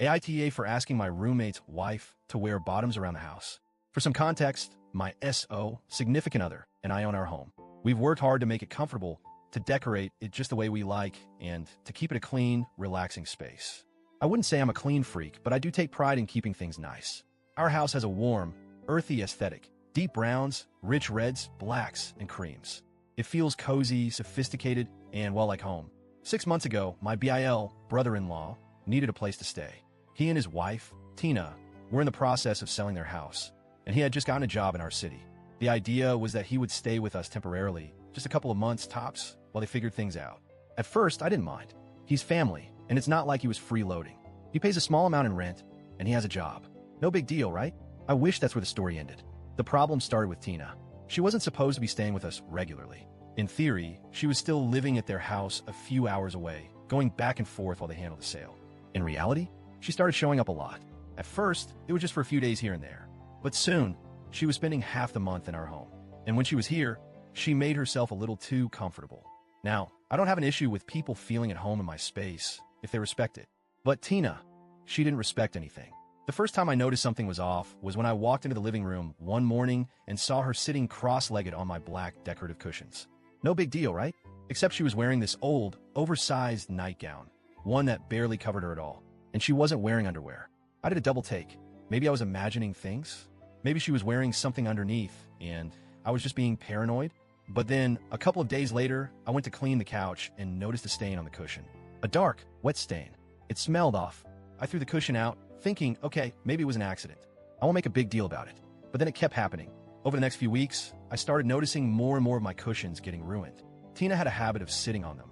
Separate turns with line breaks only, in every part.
AITA for asking my roommate's wife to wear bottoms around the house. For some context, my SO, significant other, and I own our home. We've worked hard to make it comfortable, to decorate it just the way we like, and to keep it a clean, relaxing space. I wouldn't say I'm a clean freak, but I do take pride in keeping things nice. Our house has a warm, earthy aesthetic, deep browns, rich reds, blacks, and creams. It feels cozy, sophisticated, and well like home. 6 months ago, my BIL brother-in-law needed a place to stay. He and his wife, Tina, were in the process of selling their house, and he had just gotten a job in our city. The idea was that he would stay with us temporarily, just a couple of months tops, while they figured things out. At first, I didn't mind. He's family, and it's not like he was freeloading. He pays a small amount in rent, and he has a job. No big deal, right? I wish that's where the story ended. The problem started with Tina. She wasn't supposed to be staying with us regularly. In theory, she was still living at their house a few hours away, going back and forth while they handled the sale. In reality, she started showing up a lot. At first, it was just for a few days here and there. But soon, she was spending half the month in our home. And when she was here, she made herself a little too comfortable. Now, I don't have an issue with people feeling at home in my space, if they respect it. But Tina, she didn't respect anything. The first time I noticed something was off was when I walked into the living room one morning and saw her sitting cross-legged on my black decorative cushions. No big deal, right? Except she was wearing this old, oversized nightgown, one that barely covered her at all. And she wasn't wearing underwear. I did a double take. Maybe I was imagining things. Maybe she was wearing something underneath, and I was just being paranoid. But then, a couple of days later, I went to clean the couch and noticed a stain on the cushion. A dark, wet stain. It smelled off. I threw the cushion out, thinking, okay, maybe it was an accident. I won't make a big deal about it. But then it kept happening. Over the next few weeks, I started noticing more and more of my cushions getting ruined. Tina had a habit of sitting on them.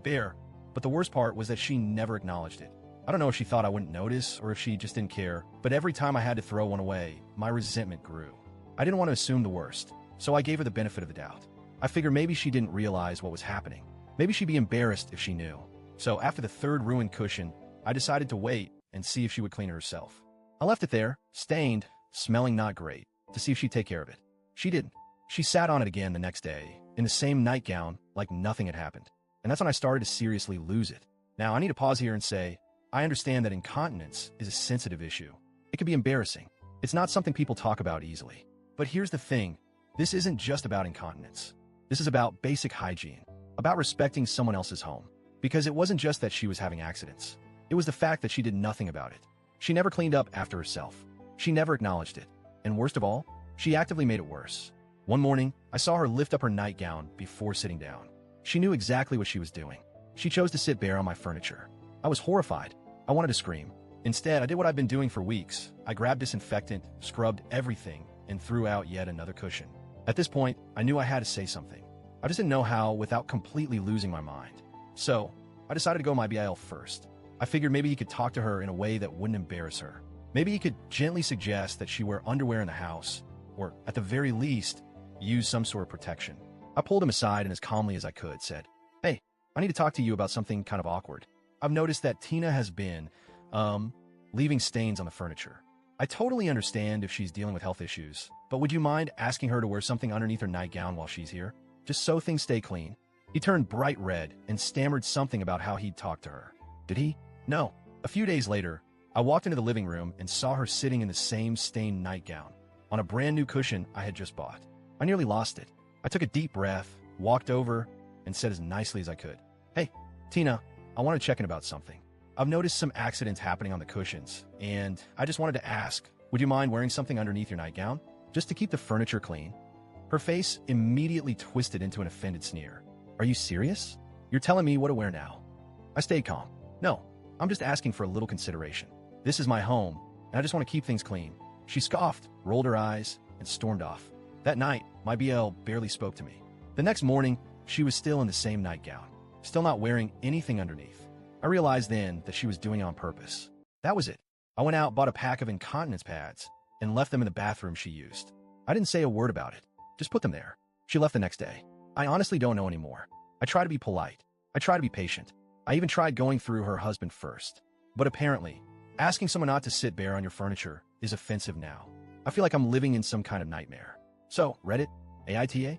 Bare. But the worst part was that she never acknowledged it. I don't know if she thought I wouldn't notice or if she just didn't care, but every time I had to throw one away, my resentment grew. I didn't want to assume the worst, so I gave her the benefit of the doubt. I figured maybe she didn't realize what was happening. Maybe she'd be embarrassed if she knew. So after the third ruined cushion, I decided to wait and see if she would clean it herself. I left it there, stained, smelling not great, to see if she'd take care of it. She didn't. She sat on it again the next day, in the same nightgown, like nothing had happened. And that's when I started to seriously lose it. Now, I need to pause here and say, I understand that incontinence is a sensitive issue. It can be embarrassing. It's not something people talk about easily. But here's the thing. This isn't just about incontinence. This is about basic hygiene, about respecting someone else's home. Because it wasn't just that she was having accidents. It was the fact that she did nothing about it. She never cleaned up after herself. She never acknowledged it. And worst of all, she actively made it worse. One morning, I saw her lift up her nightgown before sitting down. She knew exactly what she was doing. She chose to sit bare on my furniture. I was horrified. I wanted to scream. Instead, I did what I've been doing for weeks. I grabbed disinfectant, scrubbed everything, and threw out yet another cushion. At this point, I knew I had to say something. I just didn't know how without completely losing my mind. So, I decided to go my BIL first. I figured maybe he could talk to her in a way that wouldn't embarrass her. Maybe he could gently suggest that she wear underwear in the house, or at the very least, use some sort of protection. I pulled him aside and as calmly as I could said, "Hey, I need to talk to you about something kind of awkward. I've noticed that Tina has been, leaving stains on the furniture. I totally understand if she's dealing with health issues, but would you mind asking her to wear something underneath her nightgown while she's here? Just so things stay clean." He turned bright red and stammered something about how he'd talked to her. Did he? No. A few days later, I walked into the living room and saw her sitting in the same stained nightgown, on a brand new cushion I had just bought. I nearly lost it. I took a deep breath, walked over, and said as nicely as I could, "Hey, Tina, I want to check in about something. I've noticed some accidents happening on the cushions, and I just wanted to ask, would you mind wearing something underneath your nightgown, just to keep the furniture clean?" Her face immediately twisted into an offended sneer. "Are you serious? You're telling me what to wear now?" I stayed calm. "No, I'm just asking for a little consideration. This is my home, and I just want to keep things clean." She scoffed, rolled her eyes, and stormed off. That night, my BL barely spoke to me. The next morning, she was still in the same nightgown, still not wearing anything underneath. I realized then that she was doing it on purpose. That was it. I went out, bought a pack of incontinence pads, and left them in the bathroom she used. I didn't say a word about it, just put them there. She left the next day. I honestly don't know anymore. I try to be polite. I try to be patient. I even tried going through her husband first. But apparently, asking someone not to sit bare on your furniture is offensive now. I feel like I'm living in some kind of nightmare. So, Reddit, AITA,